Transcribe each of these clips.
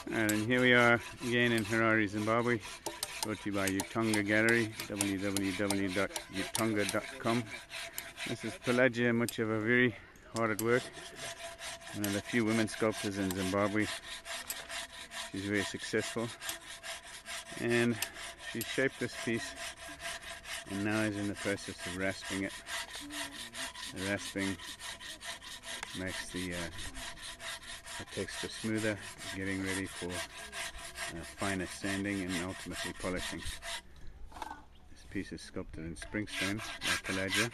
And here we are again in Harare, Zimbabwe, brought to you by Utonga Gallery, www.utonga.com. This is Perlagia Mutyavaviri, hard at work, one of the few women sculptors in Zimbabwe. She's very successful, and she shaped this piece and now is in the process of rasping it. The rasping makes the texture smoother, getting ready for finer sanding and ultimately polishing. This piece is sculpted in springstone by Perlagia.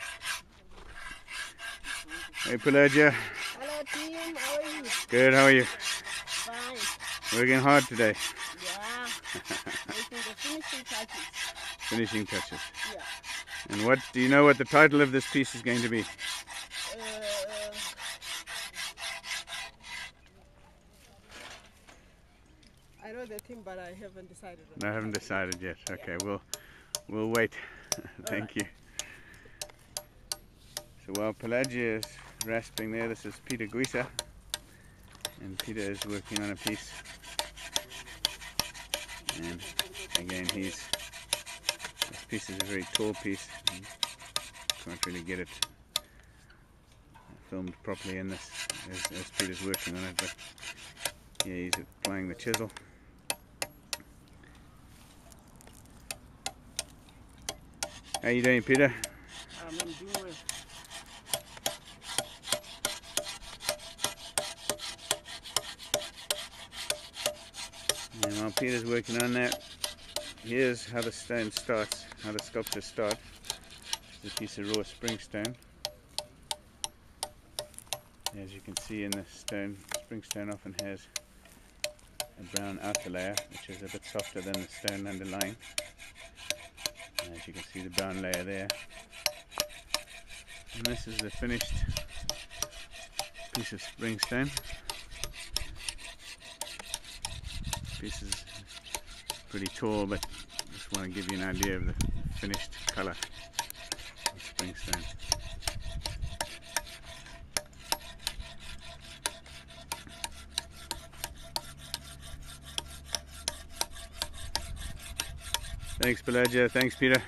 Hey Perlagia. Hello team, how are you? Good, how are you? Fine. Working hard today. Yeah. Making the finishing touches. Finishing touches. Yeah. And what do you know what the title of this piece is going to be? I know the theme, but I haven't decided. I haven't decided yet. Okay, we'll wait. Thank you. So while Perlagia is rasping there, this is Gwisa, and Peter is working on a piece. And again, this piece is a very tall piece. Can't really get it filmed properly in this as Peter's working on it, but yeah, he's applying the chisel. How you doing, Peter? I'm doing well. And while Peter's working on that, here's how the stone starts, how the sculpture starts. It's a piece of raw springstone. As you can see in the stone, springstone often has a brown outer layer, which is a bit softer than the stone underlying. And as you can see, the brown layer there. And this is the finished piece of springstone. This piece is pretty tall, but I just want to give you an idea of the finished colour of springstone. Thanks Perlagia, thanks Peter.